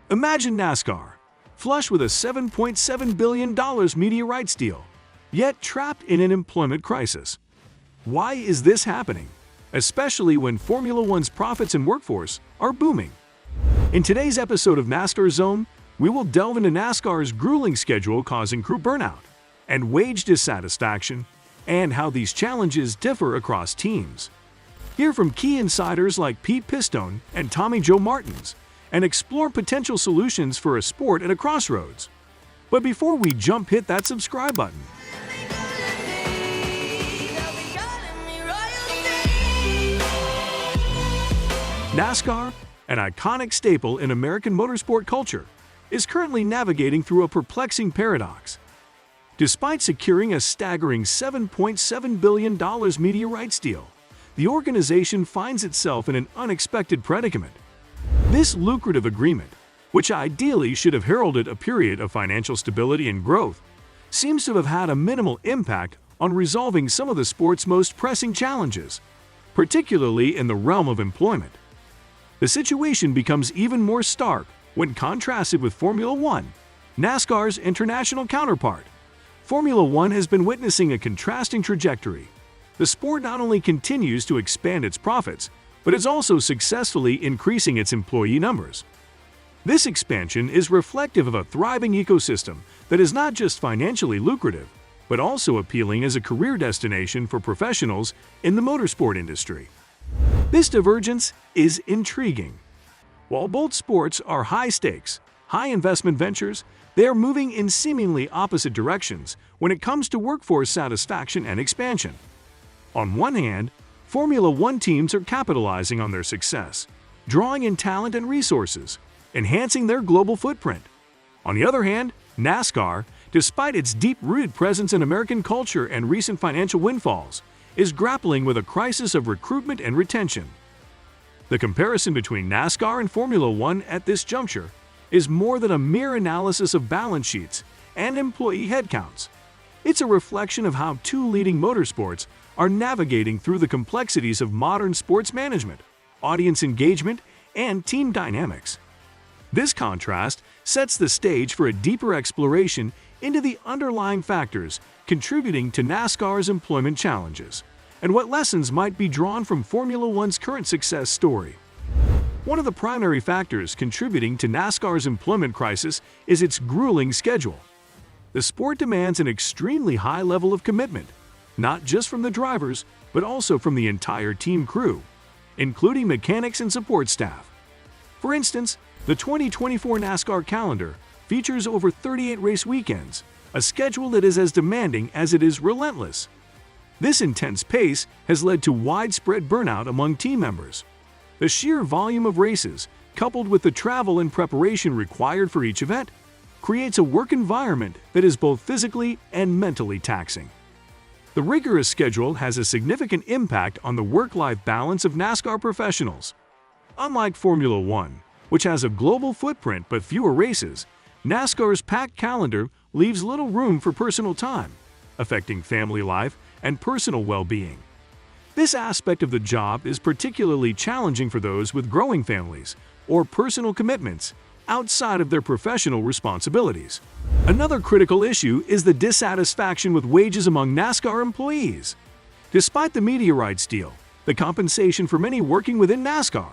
Imagine NASCAR, flush with a $7.7 billion media rights deal, yet trapped in an employment crisis. Why is this happening, especially when Formula One's profits and workforce are booming? In today's episode of NASCAR Zone, we will delve into NASCAR's grueling schedule causing crew burnout and wage dissatisfaction, and how these challenges differ across teams. Hear from key insiders like Pistone and Tommy Joe Martins, and explore potential solutions for a sport at a crossroads. But before we jump, hit that subscribe button. NASCAR, an iconic staple in American motorsport culture, is currently navigating through a perplexing paradox. Despite securing a staggering $7.7 billion media rights deal, the organization finds itself in an unexpected predicament. This lucrative agreement, which ideally should have heralded a period of financial stability and growth, seems to have had a minimal impact on resolving some of the sport's most pressing challenges, particularly in the realm of employment. The situation becomes even more stark when contrasted with Formula One, NASCAR's international counterpart. Formula One has been witnessing a contrasting trajectory. The sport not only continues to expand its profits, but is also successfully increasing its employee numbers. This expansion is reflective of a thriving ecosystem that is not just financially lucrative, but also appealing as a career destination for professionals in the motorsport industry. This divergence is intriguing. While both sports are high-stakes, high-investment ventures, they are moving in seemingly opposite directions when it comes to workforce satisfaction and expansion. On one hand, Formula One teams are capitalizing on their success, drawing in talent and resources, enhancing their global footprint. On the other hand, NASCAR, despite its deep-rooted presence in American culture and recent financial windfalls, is grappling with a crisis of recruitment and retention. The comparison between NASCAR and Formula One at this juncture is more than a mere analysis of balance sheets and employee headcounts. It's a reflection of how two leading motorsports are navigating through the complexities of modern sports management, audience engagement, and team dynamics. This contrast sets the stage for a deeper exploration into the underlying factors contributing to NASCAR's employment challenges, and what lessons might be drawn from Formula One's current success story. One of the primary factors contributing to NASCAR's employment crisis is its grueling schedule. The sport demands an extremely high level of commitment, not just from the drivers, but also from the entire team crew, including mechanics and support staff. For instance, the 2024 NASCAR calendar features over 38 race weekends, a schedule that is as demanding as it is relentless. This intense pace has led to widespread burnout among team members. The sheer volume of races, coupled with the travel and preparation required for each event, creates a work environment that is both physically and mentally taxing. The rigorous schedule has a significant impact on the work-life balance of NASCAR professionals. Unlike Formula One, which has a global footprint but fewer races, NASCAR's packed calendar leaves little room for personal time, affecting family life and personal well-being. This aspect of the job is particularly challenging for those with growing families or personal commitments outside of their professional responsibilities. Another critical issue is the dissatisfaction with wages among NASCAR employees. Despite the media rights deal, the compensation for many working within NASCAR,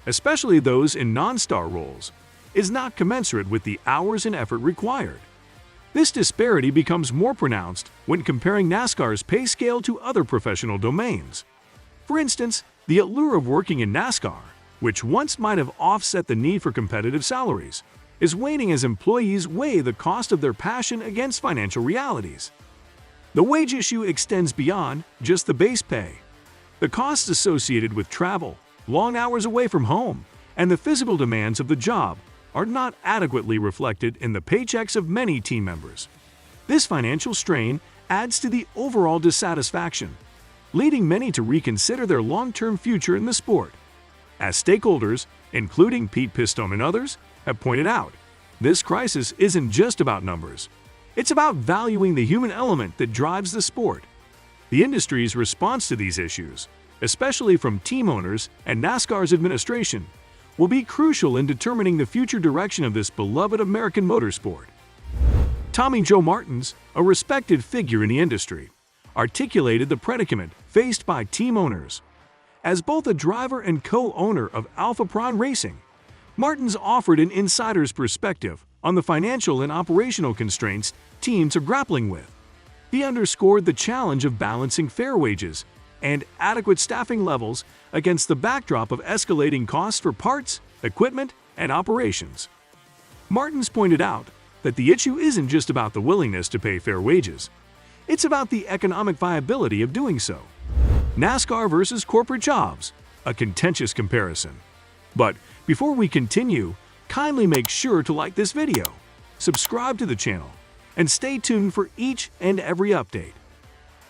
especially those in non-star roles, is not commensurate with the hours and effort required. This disparity becomes more pronounced when comparing NASCAR's pay scale to other professional domains. For instance, the allure of working in NASCAR, which once might have offset the need for competitive salaries, is waning as employees weigh the cost of their passion against financial realities. The wage issue extends beyond just the base pay. The costs associated with travel, long hours away from home, and the physical demands of the job are not adequately reflected in the paychecks of many team members. This financial strain adds to the overall dissatisfaction, leading many to reconsider their long-term future in the sport. As stakeholders, including Pistone and others, have pointed out, this crisis isn't just about numbers. It's about valuing the human element that drives the sport. The industry's response to these issues, especially from team owners and NASCAR's administration, will be crucial in determining the future direction of this beloved American motorsport. Tommy Joe Martins, a respected figure in the industry, articulated the predicament faced by team owners. As both a driver and co-owner of Alpha Prime Racing, Martins offered an insider's perspective on the financial and operational constraints teams are grappling with. He underscored the challenge of balancing fair wages and adequate staffing levels against the backdrop of escalating costs for parts, equipment, and operations. Martins pointed out that the issue isn't just about the willingness to pay fair wages. It's about the economic viability of doing so. NASCAR versus corporate jobs, a contentious comparison. But before we continue, kindly make sure to like this video, subscribe to the channel, and stay tuned for each and every update.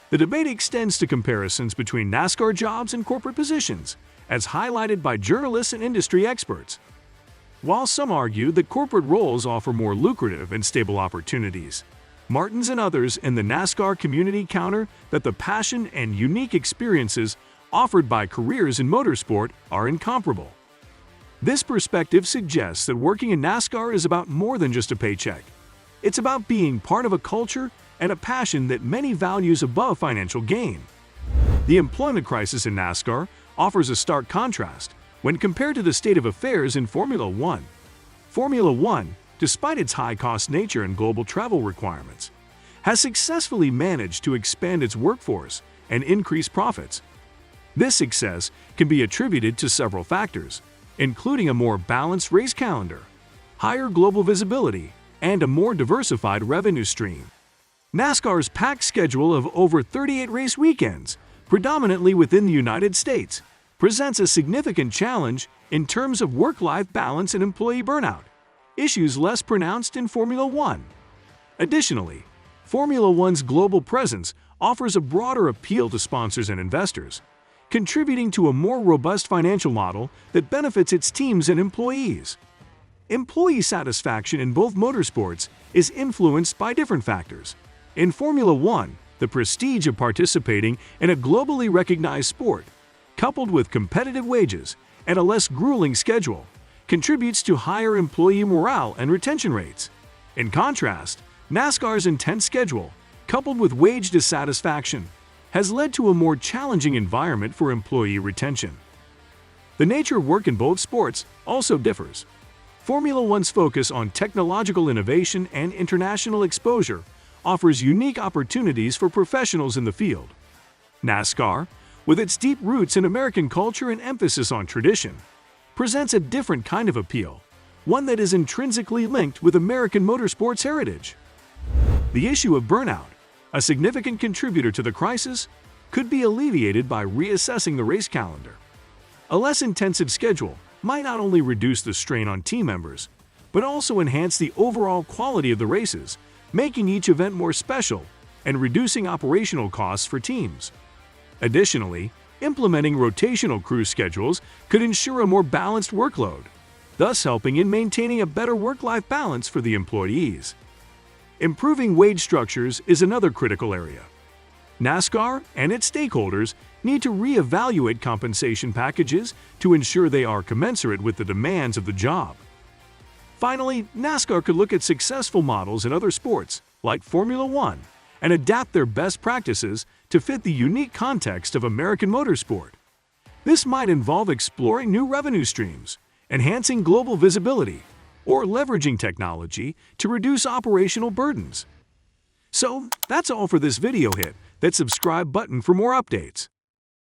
The debate extends to comparisons between NASCAR jobs and corporate positions, as highlighted by journalists and industry experts. While some argue that corporate roles offer more lucrative and stable opportunities, Martins and others in the NASCAR community counter that the passion and unique experiences offered by careers in motorsport are incomparable. This perspective suggests that working in NASCAR is about more than just a paycheck. It's about being part of a culture and a passion that many values above financial gain. The employment crisis in NASCAR offers a stark contrast when compared to the state of affairs in Formula One. Formula One, despite its high-cost nature and global travel requirements, has successfully managed to expand its workforce and increase profits. This success can be attributed to several factors, including a more balanced race calendar, higher global visibility, and a more diversified revenue stream. NASCAR's packed schedule of over 38 race weekends, predominantly within the United States, presents a significant challenge in terms of work-life balance and employee burnout, issues less pronounced in Formula One. Additionally, Formula One's global presence offers a broader appeal to sponsors and investors, contributing to a more robust financial model that benefits its teams and employees. Employee satisfaction in both motorsports is influenced by different factors. In Formula One, the prestige of participating in a globally recognized sport, coupled with competitive wages and a less grueling schedule, contributes to higher employee morale and retention rates. In contrast, NASCAR's intense schedule, coupled with wage dissatisfaction, has led to a more challenging environment for employee retention. The nature of work in both sports also differs. Formula One's focus on technological innovation and international exposure offers unique opportunities for professionals in the field. NASCAR, with its deep roots in American culture and emphasis on tradition, presents a different kind of appeal, one that is intrinsically linked with American motorsports heritage. The issue of burnout, a significant contributor to the crisis, could be alleviated by reassessing the race calendar. A less intensive schedule might not only reduce the strain on team members, but also enhance the overall quality of the races, making each event more special and reducing operational costs for teams. Additionally, implementing rotational crew schedules could ensure a more balanced workload, thus helping in maintaining a better work-life balance for the employees. Improving wage structures is another critical area. NASCAR and its stakeholders need to reevaluate compensation packages to ensure they are commensurate with the demands of the job. Finally, NASCAR could look at successful models in other sports, like Formula One, and adapt their best practices to fit the unique context of American motorsport. This might involve exploring new revenue streams, enhancing global visibility, or leveraging technology to reduce operational burdens. So, that's all for this video. Hit that subscribe button for more updates.